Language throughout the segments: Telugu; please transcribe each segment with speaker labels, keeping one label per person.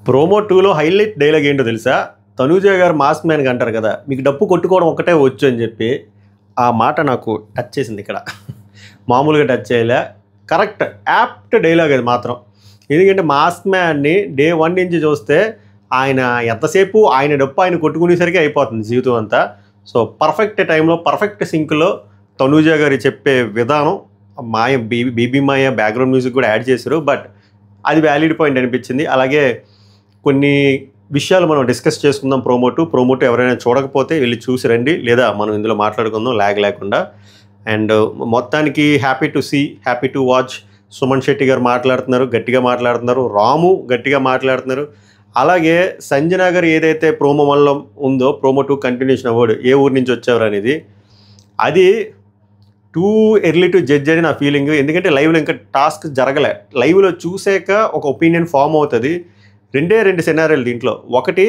Speaker 1: ప్రోమో 2లో హైలైట్ డైలాగ్ ఏంటో తెలుసా? తనూజ గారు మాస్క్ మ్యాన్‌గా అంటారు కదా! మీకు డప్పు కొట్టుకోవడం ఒక్కటే వచ్చు అని చెప్పి, ఆ మాట నాకు టచ్ చేసింది ఇక్కడ. మామూలుగా టచ్ చేయలే. కరెక్ట్ యాప్ట్ డైలాగ్ అది మాత్రం. ఎందుకంటే మాస్క్ మ్యాన్‌ని డే 1 నుంచి చూస్తే ఆయన ఎంతసేపు ఆయన డప్పు ఆయన కొట్టుకునేసరికి అయిపోతుంది జీవితం అంతా. సో పర్ఫెక్ట్ టైంలో పర్ఫెక్ట్ సింక్‌లో తనూజ గారు చెప్పే విధానం మాయ బీబీ మాయ బ్యాక్గ్రౌండ్ మ్యూజిక్ కూడా యాడ్ చేశారు. బట్ అది వ్యాలిడ్ పాయింట్ అనిపించింది. అలాగే కొన్ని విషయాలు మనం డిస్కస్ చేసుకుందాం. ప్రోమో 2 ఎవరైనా చూడకపోతే వెళ్ళి చూసి రండి, లేదా మనం ఇందులో మాట్లాడుకుందాం ల్యాగ్ లేకుండా. అండ్ మొత్తానికి happy to see, happy to watch. Suman Shetty గారు మాట్లాడుతున్నారు, గట్టిగా మాట్లాడుతున్నారు. రాము గట్టిగా మాట్లాడుతున్నారు. అలాగే సంజన గారు ఏదైతే ప్రోమో 1లో ఉందో ప్రోమో 2 కంటిన్యూషన్ అవ్వడు ఏ ఊరి నుంచి వచ్చేవారు అనేది, అది టూ ఎర్లీ టు జడ్జ్ అని నా ఫీలింగ్. ఎందుకంటే లైవ్లో ఇంకా టాస్క్ జరగలే. లైవ్లో చూసాక ఒక ఒపీనియన్ ఫామ్ అవుతుంది. రెండు సినారియోలు దీంట్లో. ఒకటి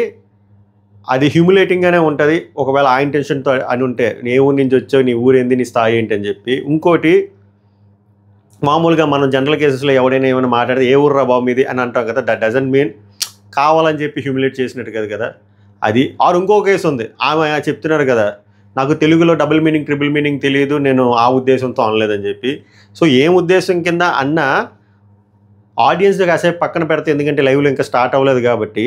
Speaker 1: అది హ్యూమిలేటింగ్గానే ఉంటుంది ఒకవేళ ఆ ఇంటెన్షన్తో అని ఉంటే, నీ ఊరి నుంచి వచ్చావు, నీ ఊరేంది, నీ స్థాయి ఏంటి అని చెప్పి. ఇంకోటి మామూలుగా మనం జనరల్ కేసెస్లో ఎవడైనా ఏమైనా మాట్లాడితే ఏ ఊర్రా బాబు మీది అని అంటాం కదా, దట్ డజంట్ మీన్ కావాలని చెప్పి హ్యూమిలేట్ చేసినట్టు కదా అది. ఆరు ఇంకో కేసు ఉంది, ఆమె చెప్తున్నారు కదా నాకు తెలుగులో డబుల్ మీనింగ్ ట్రిపుల్ మీనింగ్ తెలియదు, నేను ఆ ఉద్దేశంతో అనలేదని చెప్పి. సో ఏం ఉద్దేశం కింద అన్న ఆడియన్స్ కాసేపు పక్కన పెడితే, ఎందుకంటే లైవ్లో ఇంకా స్టార్ట్ అవ్వలేదు కాబట్టి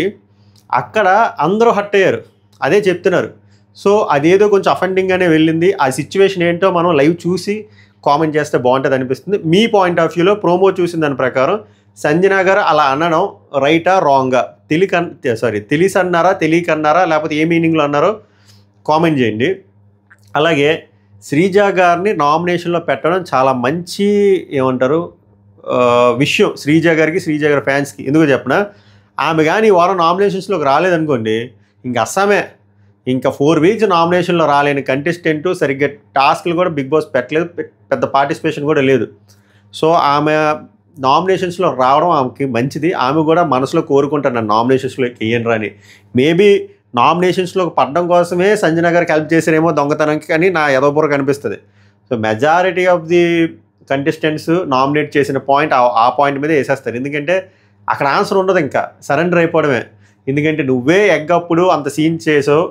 Speaker 1: అక్కడ అందరూ హట్ అయ్యారు, అదే చెప్తున్నారు. సో అదేదో కొంచెం అఫెండింగ్గానే వెళ్ళింది. ఆ సిచ్యువేషన్ ఏంటో మనం లైవ్ చూసి కామెంట్ చేస్తే బాగుంటుంది అనిపిస్తుంది. మీ పాయింట్ ఆఫ్ వ్యూలో ప్రోమో చూసిన దాని ప్రకారం సంజన గారు అలా అనడం రైటా రాంగా, తెలిసి అన్నారా తెలియకన్నారా లేకపోతే ఏ మీనింగ్లో అన్నారో కామెంట్ చేయండి. అలాగే శ్రీజ గారిని నామినేషన్లో పెట్టడం చాలా మంచి ఏమంటారు విషయం శ్రీజ గారికి, శ్రీజ గారి ఫ్యాన్స్కి. ఎందుకు చెప్పనా, ఆమె కానీ ఈ వారం నామినేషన్స్లోకి రాలేదనుకోండి, ఇంక అస్సామే. ఇంకా 4 వీక్స్ నామినేషన్లో రాలేని కంటెస్టెంట్, సరిగ్గా టాస్క్లు కూడా బిగ్ బాస్ పెట్టలేదు, పెద్ద పార్టిసిపేషన్ కూడా లేదు. సో ఆమె నామినేషన్స్లో రావడం ఆమెకి మంచిది. ఆమె కూడా మనసులో కోరుకుంటాను నన్ను నామినేషన్స్లోకి వేయండి అని. మేబీ నామినేషన్స్లోకి పడడం కోసమే సంజన గారికి హెల్ప్ చేశారేమో దొంగతనంకి, కానీ నా ఎదవపూరకు అనిపిస్తుంది. So majority of the contestants nominate చేసిన పాయింట్ ఆ పాయింట్ మీద వేసేస్తారు. ఎందుకంటే అక్కడ ఆన్సర్ ఉండదు, ఇంకా సరెండర్ అయిపోవడమే. ఎందుకంటే నువ్వే ఎగ్ అప్పుడు అంత సీన్ చేసావు,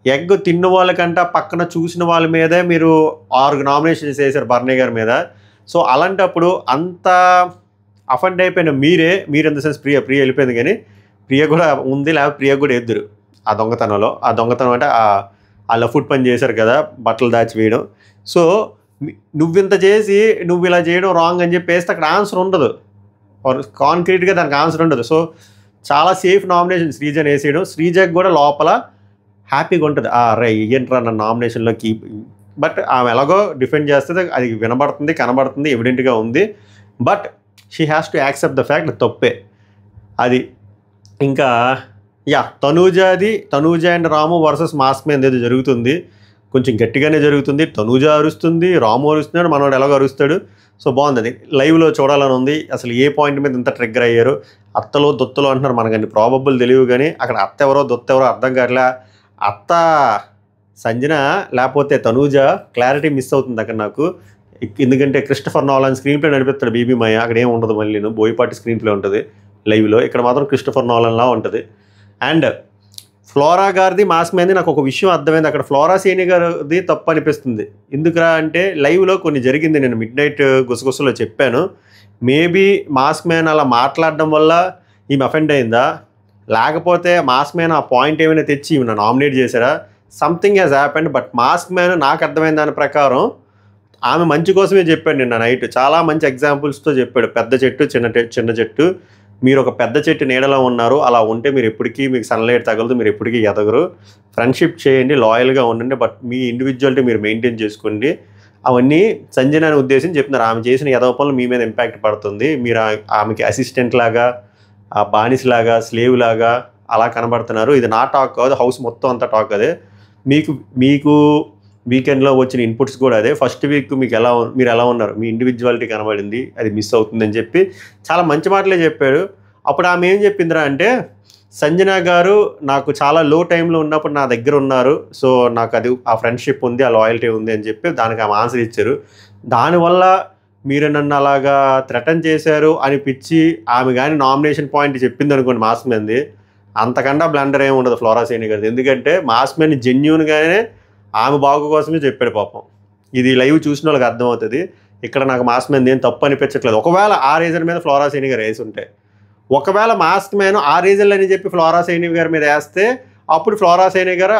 Speaker 1: ఎగ్ తిన్న వాళ్ళకంట పక్కన చూసిన వాళ్ళ మీదే మీరు 6 నామినేషన్స్ వేశారు బర్నీ గారి మీద. సో అలాంటప్పుడు అంత అఫెండ్ అయిపోయిన మీరు ఇన్ ద సెన్స్ ప్రియ వెళ్ళిపోయింది, కానీ ప్రియ కూడా ఉంది, లేకపోతే ప్రియ కూడా ఎద్దురు ఆ దొంగతనంలో. ఆ దొంగతనం అంటే ఆ లఫుట్ పని చేశారు కదా, బట్టలు దాచి వేయడం. సో నువ్వు ఇంత చేసి నువ్వు ఇలా చేయడం రాంగ్ అని చెప్పి వేస్తే అక్కడ ఆన్సర్ ఉండదు, కాంక్రీట్గా దానికి ఆన్సర్ ఉండదు. సో చాలా సేఫ్ నామినేషన్ శ్రీజని వేసేయడం. శ్రీజకి కూడా లోపల హ్యాపీగా ఉంటుంది, రే ఏంట్రా నా నామినేషన్లో కీప్. బట్ ఆమె ఎలాగో డిఫెండ్ చేస్తుంది, అది వినబడుతుంది, కనబడుతుంది, ఎవిడెంట్గా ఉంది. But she has to accept the fact తప్పే అది. ఇంకా Tanuja and Ramu versus mask man ఏదో జరుగుతుంది, కొంచెం గట్టిగానే జరుగుతుంది. తనూజ అరుస్తుంది, రాము అరుస్తున్నాడు, మనోడు ఎలాగో అరుస్తాడు. సో బాగుంది, అది లైవ్లో చూడాలని ఉంది. అసలు ఏ పాయింట్ మీద ఇంత ట్రిగ్గర్ అయ్యారు. అత్తలో దొత్తలో అంటున్నారు, మనకన్నీ ప్రాబబుల్ తెలియవు, కానీ అక్కడ అత్త ఎవరో దొత్త ఎవరో అర్థం కావట్లే. అత్త సంజన లేకపోతే తనూజ, క్లారిటీ మిస్ అవుతుంది అక్కడ నాకు. ఎందుకంటే క్రిస్టఫర్ నోలాన్ స్క్రీన్ ప్లే నడిపిస్తాడు బీబీ మాయ, అక్కడ ఏమి ఉండదు, మళ్ళీ బోయపాటి స్క్రీన్ ప్లే ఉంటుంది లైవ్లో. ఇక్కడ మాత్రం క్రిస్టఫర్ నోలాన్లా ఉంటుంది. అండ్ ఫ్లోరా గారిది మాస్క్ మ్యాన్ది నాకు ఒక విషయం అర్థమైంది, అక్కడ ఫ్లోరా సీని గారిది తప్పు అనిపిస్తుంది. ఎందుకురా అంటే లైవ్లో కొన్ని జరిగింది, నేను మిడ్ నైట్ గుసగుసలో చెప్పాను. మేబీ మాస్క్ మ్యాన్ అలా మాట్లాడడం వల్ల ఈమె అఫెండ్ అయిందా, లేకపోతే మాస్క్ మ్యాన్ ఆ పాయింట్ ఏమైనా తెచ్చి ఈమె నామినేట్ చేశారా, something has happened. But mask man నాకు అర్థమైన దాని ప్రకారం ఆమె మంచి కోసమే చెప్పాడు నిన్న నైట్. చాలా మంచి ఎగ్జాంపుల్స్తో చెప్పాడు. పెద్ద చెట్టు, చిన్న చెట్టు, మీరు ఒక పెద్ద చెట్టు నీడలో ఉన్నారు, అలా ఉంటే మీరు ఎప్పటికీ మీకు సన్లైట్ తగలదు, మీరు ఎప్పటికీ ఎదగరు. ఫ్రెండ్షిప్ చేయండి, లాయల్గా ఉండండి, బట్ మీ ఇండివిజువాలిటీ మీరు మెయింటైన్ చేసుకోండి. అవన్నీ సంజనాని ఉద్దేశించి చెప్తున్నారు. ఆమె చేసిన ఎదవ పనులు మీ మీద ఇంపాక్ట్ పడుతుంది, మీరు ఆమెకి అసిస్టెంట్ లాగా, బానిసలాగా, స్లేవ్ లాగా అలా కనబడుతున్నారు. ఇది నా టాక్ కాదు, హౌస్ మొత్తం అంతా టాక్ అదే. మీకు వీకెండ్లో వచ్చిన ఇన్పుట్స్ కూడా అదే. ఫస్ట్ వీక్ మీరు ఎలా ఉన్నారు, మీ ఇండివిజువాలిటీ కనబడింది, అది మిస్ అవుతుందని చెప్పి చాలా మంచి మాటలే చెప్పాడు. అప్పుడు ఆమె ఏం చెప్పిందిరా అంటే, సంజన గారు నాకు చాలా లో టైంలో ఉన్నప్పుడు నా దగ్గర ఉన్నారు, సో నాకు అది ఆ ఫ్రెండ్షిప్ ఉంది, ఆ లాయల్టీ ఉంది అని చెప్పి దానికి ఆమె ఆన్సర్ ఇచ్చారు. దానివల్ల మీరు నన్ను అలాగా థ్రెటన్ చేశారు అనిపించి ఆమె కానీ నామినేషన్ పాయింట్ చెప్పింది అనుకోండి మాస్ మ్యాన్ది, అంతకన్నా బ్లండర్ ఏమి ఉండదు ఫ్లోరా సైని గారిది. ఎందుకంటే మాస్ మ్యాన్ జెన్యూన్గానే ఆమె బాగు కోసమే చెప్పాడు పాపం. ఇది లైవ్ చూసిన వాళ్ళకి అర్థమవుతుంది. ఇక్కడ నాకు మాస్ మ్యాన్ ఏం తప్పు అనిపించట్లేదు. ఒకవేళ ఆ రీజన్ మీద ఫ్లోరా సైని గారు వేసి ఉంటే, ఒకవేళ మాస్క్ మ్యాన్ ఆ రీజన్లు అని చెప్పి ఫ్లోరా సైని గారి మీద వేస్తే అప్పుడు ఫ్లోరా సైని గారు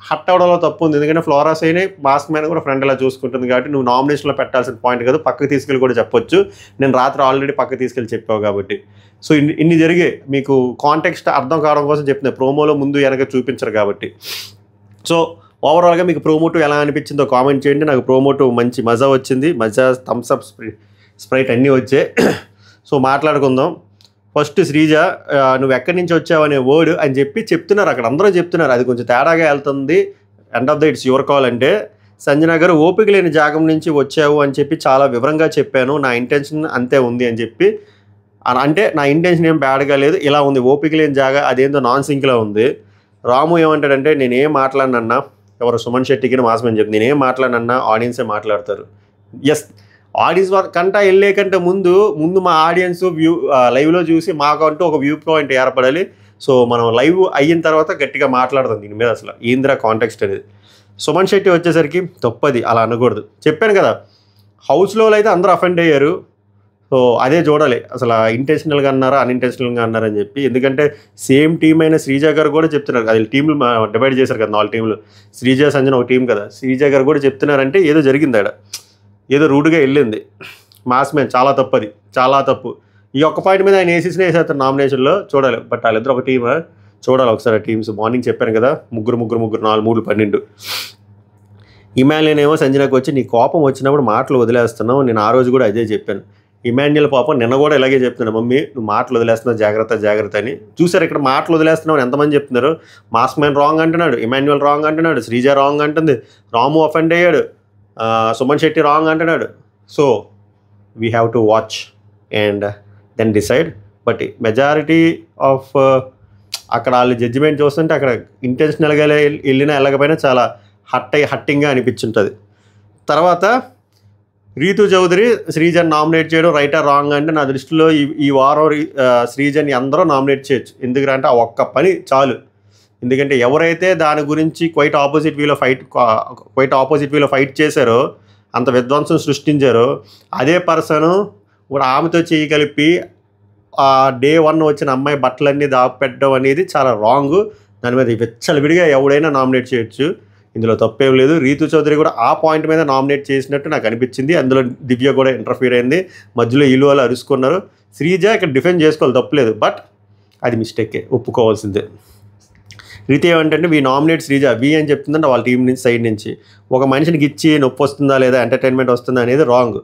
Speaker 1: హట్ అవడంలో తప్పు ఉంది. ఎందుకంటే ఫ్లోరా సైని మాస్క్ మ్యాన్ కూడా ఫ్రెండ్ ఇలా చూసుకుంటుంది కాబట్టి నువ్వు నామినేషన్లో పెట్టాల్సిన పాయింట్ కాదు, పక్కకు తీసుకెళ్ళి కూడా చెప్పొచ్చు. నేను రాత్రి ఆల్రెడీ పక్కకు తీసుకెళ్ళి చెప్పావు కాబట్టి. సో ఇన్ని జరిగే మీకు కాంటెక్స్ట్ అర్థం కావడం కోసం చెప్తున్నాయి. ప్రోమోలో ముందు వెనక చూపించరు కాబట్టి. సో ఓవరాల్గా మీకు ప్రోమో 2 ఎలా అనిపించిందో కామెంట్ చేయండి. నాకు ప్రోమో 2 మంచి మజా వచ్చింది. మజా, థమ్స్అప్, స్ప్రైట్ అన్నీ వచ్చాయి. సో మాట్లాడుకుందాం. ఫస్ట్ శ్రీజ, నువ్వు ఎక్కడి నుంచి వచ్చావు అనే వర్డ్ అని చెప్పి చెప్తున్నారు అక్కడ, అందరూ చెప్తున్నారు. అది కొంచెం తేడాగా వెళ్తుంది. End of the it's your call అంటే, సంజన గారు ఓపిక లేని జాగం నుంచి వచ్చావు అని చెప్పి చాలా వివరంగా చెప్పాను. నా ఇంటెన్షన్ అంతే ఉంది అని చెప్పి, అంటే నా ఇంటెన్షన్ ఏం బ్యాడ్గా లేదు, ఇలా ఉంది. ఓపిక లేని జాగా అదేందో నాన్ సింక్లో ఉంది. రాము ఏమంటాడంటే, నేనేం మాట్లాడినన్నా, ఎవరు సుమన్ శెట్టికి మాస్ మ్యాన్ చెప్పి, నేనేం మాట్లాడినన్నా ఆడియన్సే మాట్లాడతారు. ఎస్, ఆడియన్స్ కంటా వెళ్ళే కంటే ముందు మా ఆడియన్స్ లైవ్లో చూసి మాకంటూ ఒక వ్యూ పాయింట్ ఏర్పడాలి. సో మనం లైవ్ అయిన తర్వాత గట్టిగా మాట్లాడదాం దీని మీద. అసలు ఏంద్రా కాంటెక్స్ట్ అనేది. సుమన్ శెట్టి వచ్చేసరికి తప్పది, అలా అనకూడదు. చెప్పాను కదా, హౌస్లో అయితే అందరూ అఫెండ్ అయ్యారు. సో అదే చూడాలి, అసలు ఇంటెన్షనల్గా అన్నారా అన్ఇంటెన్షనల్గా అన్నారని చెప్పి. ఎందుకంటే సేమ్ టీం అయిన శ్రీజ గారు కూడా చెప్తున్నారు. అది టీంలు డివైడ్ చేశారు కదా 4 టీంలు. శ్రీజ, సంజన ఒక టీం కదా. శ్రీజ గారు కూడా చెప్తున్నారంటే ఏదో జరిగింది ఆడ, ఏదో రూడ్గా వెళ్ళింది. మాస్ మ్యాన్ చాలా తప్పది, చాలా తప్పు. ఈ ఒక్క పాయింట్ మీద ఆయన వేసేసినా వేసేస్తారు నామినేషన్లో. చూడాలి. బట్ వాళ్ళిద్దరు ఒక టీమా, చూడాలి ఒకసారి టీమ్స్. మార్నింగ్ చెప్పాను కదా, ముగ్గురు 4 3 12. ఇమాన్యుయల్ ఏమో సంజనకు వచ్చి, నీ కోపం వచ్చినప్పుడు మాటలు వదిలేస్తున్నావు, నేను ఆ రోజు కూడా అదే చెప్పాను. ఇమాన్యుయల్ పాపం నిన్న కూడా ఇలాగే చెప్తున్నాడు, మమ్మీ నువ్వు మాటలు వదిలేస్తున్నావు, జాగ్రత్త అని. చూసారు ఇక్కడ మాటలు వదిలేస్తున్నావు ఎంతమంది చెప్తున్నారు. మాస్క్ మ్యాన్ రాంగ్ అంటున్నాడు, ఇమాన్యుయల్ రాంగ్ అంటున్నాడు, శ్రీజ రాంగ్ అంటుంది, రాము అఫెండ్ అయ్యాడు, సుమన్ శెట్టి రాంగ్ అంటున్నాడు. So we have to watch and then decide. But majority of అక్కడ వాళ్ళు జడ్జిమెంట్ చూస్తుంటే అక్కడ ఇంటెన్షనల్గా వెళ్ళినా వెళ్ళకపోయినా చాలా హట్టింగ్గా అనిపించుంటుంది. తర్వాత రీతు చౌదరి శ్రీజన్ నామినేట్ చేయడం రైటా రాంగ్ అంటే నా దృష్టిలో ఈ వారం శ్రీజన్ అందరూ నామినేట్ చేయొచ్చు. ఎందుకంటే ఆ ఒక్క పని చాలు. ఎందుకంటే ఎవరైతే దాని గురించి క్వైట్ ఆపోజిట్ వీలో ఫైట్ చేశారో, అంత విధ్వంసం సృష్టించారో, అదే పర్సన్ ఇప్పుడు ఆమెతో చేయి కలిపి డే 1 వచ్చిన అమ్మాయి బట్టలన్నీ దాపెట్టడం అనేది చాలా రాంగ్. దాని మీద విచ్చలవిడిగా ఎవడైనా నామినేట్ చేయొచ్చు, ఇందులో తప్పేం లేదు. రీతు చౌదరి కూడా ఆ పాయింట్ మీద నామినేట్ చేసినట్టు నాకు అనిపించింది. అందులో దివ్య కూడా ఇంటర్ఫీర్ అయింది, మధ్యలో ఇల్లు వాళ్ళు అరుచుకున్నారు. శ్రీజ ఇక్కడ డిఫెండ్ చేసుకోవాలి, తప్పలేదు. బట్ అది మిస్టేకే, ఒప్పుకోవాల్సిందే. రీతి ఏమంటే వీ నామినేట్ శ్రీజ, వి అని చెప్తుందంటే వాళ్ళ టీం నుంచి సైడ్ నుంచి. ఒక మనిషికి ఇచ్చి నొప్పి వస్తుందా లేదా, ఎంటర్టైన్మెంట్ వస్తుందా అనేది రాంగ్.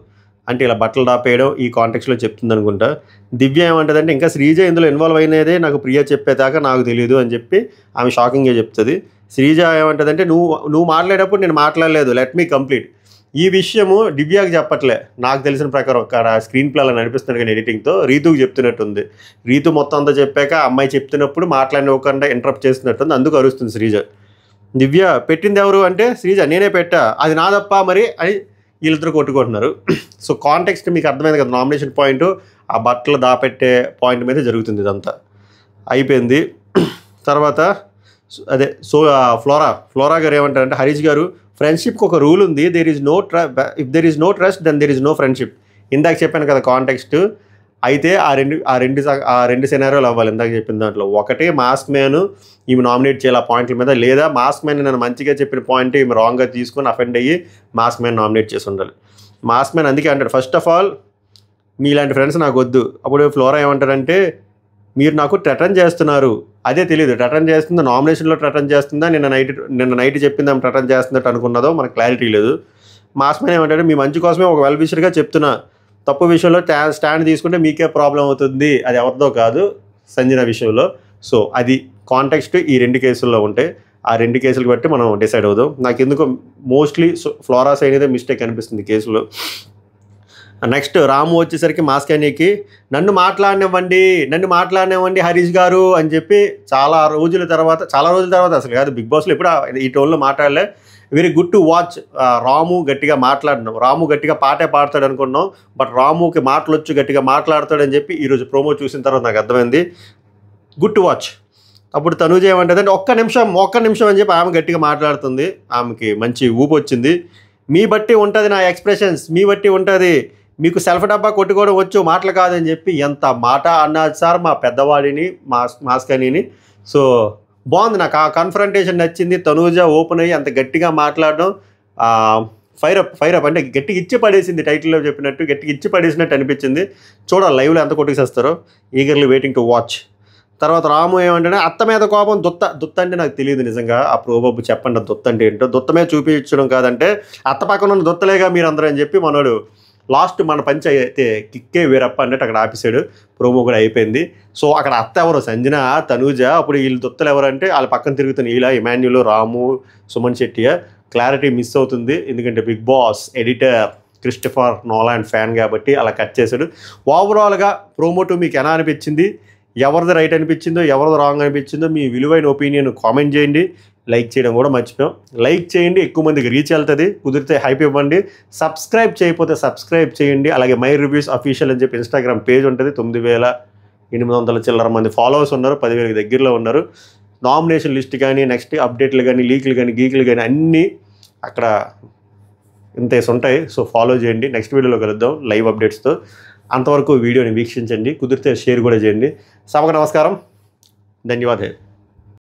Speaker 1: అంటే ఇలా బట్టలు దాపేయడం ఈ కాంటెక్స్లో చెప్తుంది అనుకుంటా. దివ్య ఏమంటుందంటే ఇంకా శ్రీజ ఇందులో ఇన్వాల్వ్ అయినదే నాకు ప్రియ చెప్పేదాకా నాకు తెలియదు అని చెప్పి ఆమె షాకింగ్గా చెప్తుంది. శ్రీజ ఏమంటుందంటే నువ్వు మాట్లాడేటప్పుడు నేను మాట్లాడలేదు, లెట్ మీ కంప్లీట్. ఈ విషయము దివ్యాకి చెప్పట్లే, నాకు తెలిసిన ప్రకారం అక్కడ స్క్రీన్ ప్లే అలా నడిపిస్తున్నాడు కానీ ఎడిటింగ్తో రీతుకి చెప్తున్నట్టుంది. రీతు మొత్తం అంతా చెప్పాక అమ్మాయి చెప్తున్నప్పుడు మాట్లాడినవ్వకుండా ఇంటరప్ట్ చేస్తున్నట్టుంది, అందుకు అరుస్తుంది శ్రీజ. దివ్య పెట్టింది ఎవరు అంటే శ్రీజ నేనే పెట్టా, అది నా తప్ప మరి అని వీళ్ళిద్దరు కొట్టుకుంటున్నారు. సో కాంటెక్స్ట్ మీకు అర్థమైంది కదా, నామినేషన్ పాయింట్ ఆ బట్టలు దాపెట్టే పాయింట్ మీద జరుగుతుంది. ఇదంతా అయిపోయింది. తర్వాత అదే ఫ్లోరా గారు ఏమంటారంటే, హరీష్ గారు ఫ్రెండ్షిప్కి ఒక రూల్ ఉంది, if there is no trust then there is no friendship. ఇందాక చెప్పాను కదా కాంటెక్స్ట్. అయితే ఆ రెండు సినారియోలు అవ్వాలి. ఇందాక చెప్పిన దాంట్లో ఒకటి మాస్క్ మ్యాన్ ఈమె నామినేట్ చేయాలి ఆ పాయింట్ల మీద, లేదా మాస్క్ మ్యాన్ నన్ను మంచిగా చెప్పిన పాయింట్ ఈమె రాంగ్గా తీసుకొని అఫెండ్ అయ్యి మాస్క్ మ్యాన్ నామినేట్ చేసి ఉండాలి. మాస్క్ మ్యాన్ అందుకే అంటాడు, ఫస్ట్ ఆఫ్ ఆల్ మీలాంటి ఫ్రెండ్స్ నాకు వద్దు. అప్పుడు ఫ్లోరా ఏమంటారంటే, మీరు నాకు ట్రెటన్ చేస్తున్నారు, అదే తెలియదు ట్రెటన్ చేస్తుందో నామినేషన్లో ట్రెటన్ చేస్తుందా, నిన్న నైట్ చెప్పింది ఆమె ట్రెటన్ చేస్తున్నట్టు అనుకున్నదో మనకు క్లారిటీ లేదు. మాస్క్ మ్యాన్ ఏమంటారు, మీ మంచి కోసమే ఒక వెల్ విషర్గా చెప్తున్నా, తప్పు విషయంలో స్టాండ్ తీసుకుంటే మీకే ప్రాబ్లం అవుతుంది, అది ఎవరిదో కాదు సంజన విషయంలో. సో అది కాంటెక్స్ట్ ఈ 2 కేసుల్లో ఉంటాయి. ఆ 2 కేసులు బట్టి మనం డిసైడ్ అవుదాం. నాకు ఎందుకు మోస్ట్లీ ఫ్లోరా సైడ్ అయితే మిస్టేక్ అనిపిస్తుంది కేసులో. నెక్స్ట్ రాము వచ్చేసరికి మాస్కానీకి నన్ను మాట్లాడినవ్వండి హరీష్ గారు అని చెప్పి చాలా రోజుల తర్వాత అసలు కాదు బిగ్ బాస్లో ఎప్పుడు ఈ టోన్లో మాట్లాడలే. Very good to watch. Ramu గట్టిగా మాట్లాడినాం, రాము గట్టిగా పాటే పాడతాడు అనుకున్నాం, బట్ రాముకి మాటలు వచ్చి గట్టిగా మాట్లాడతాడని చెప్పి ఈరోజు ప్రోమో చూసిన తర్వాత నాకు అర్థమైంది. Good to watch. అప్పుడు తనూజ ఏమంటుంది అంటే ఒక్క నిమిషం అని చెప్పి ఆమె గట్టిగా మాట్లాడుతుంది. ఆమెకి మంచి ఊపు వచ్చింది. మీ బట్టి ఉంటుంది నా ఎక్స్ప్రెషన్స్, మీ బట్టి ఉంటుంది, మీకు సెల్ఫ్ డబ్బా కొట్టుకోవడం వచ్చు, మాటలు కాదని చెప్పి ఎంత మాట అన్నది సార్ మా పెద్దవాడిని, మాస్కనీని. సో బాగుంది, నాకు ఆ కన్ఫరంటేషన్ నచ్చింది. తనూజ ఓపెన్ అయ్యి అంత గట్టిగా మాట్లాడడం, ఫైరప్ అంటే గట్టిగా ఇచ్చి పడేసింది. టైటిల్లో చెప్పినట్టు గట్టిగా ఇచ్చి పడేసినట్టు అనిపించింది. చూడాలి లైవ్లో ఎంత కొట్టుకేసేస్తారో. Eagerly waiting to watch. తర్వాత రాము ఏమంటే అత్త మీద కోపం, దుత్త అంటే నాకు తెలియదు నిజంగా. ఆ ప్రోబాబు చెప్పండి దుత్త అంటే ఏంటో. దుత్తమే చూపించడం కాదంటే అత్త పక్కన ఉన్న దుత్తలేగా మీరందరూ అని చెప్పి మనోడు లాస్ట్ మన పంచ అయితే కిక్కే వీరప్ప అన్నట్టు అక్కడ ఆపేసాడు. ప్రోమో కూడా అయిపోయింది. సో అక్కడ అత్త ఎవరు, సంజన, తనూజ. అప్పుడు వీళ్ళు దుత్తలు ఎవరంటే వాళ్ళ పక్కన తిరుగుతున్న ఇలా Emmanuel, Ramu, Suman Shetty. Clarity miss అవుతుంది ఎందుకంటే Bigg Boss editor Christopher Nolan fan కాబట్టి అలా కట్ చేశాడు. ఓవరాల్గా ప్రోమో 2 మీకు ఎలా అనిపించింది, ఎవరిది రైట్ అనిపించిందో, ఎవరిది రాంగ్ అనిపించిందో మీ విలువైన ఒపీనియన్ కామెంట్ చేయండి. లైక్ చేయడం కూడా మర్చిపోయాం. లైక్ చేయండి, ఎక్కువ మందికి రీచ్ వెళ్తుంది. కుదిరితే హైప్ ఇవ్వండి. సబ్స్క్రైబ్ చేయకపోతే సబ్స్క్రైబ్ చేయండి. అలాగే మై రివ్యూస్ అఫీషియల్ అని చెప్పి ఇన్స్టాగ్రామ్ పేజ్ ఉంటుంది. 9,800 చిల్లర మంది ఫాలోవర్స్ ఉన్నారు, 10,000 దగ్గరలో ఉన్నారు. నామినేషన్ లిస్ట్ కానీ, నెక్స్ట్ అప్డేట్లు కానీ, లీకులు కానీ, గీకులు కానీ అన్నీ అక్కడ ఇంతేసి ఉంటాయి. సో ఫాలో చేయండి. నెక్స్ట్ వీడియోలో కలుద్దాం లైవ్ అప్డేట్స్తో. అంతవరకు వీడియోని వీక్షించండి, కుదిరితే షేర్ కూడా చేయండి. సభకు నమస్కారం, ధన్యవాదాలు.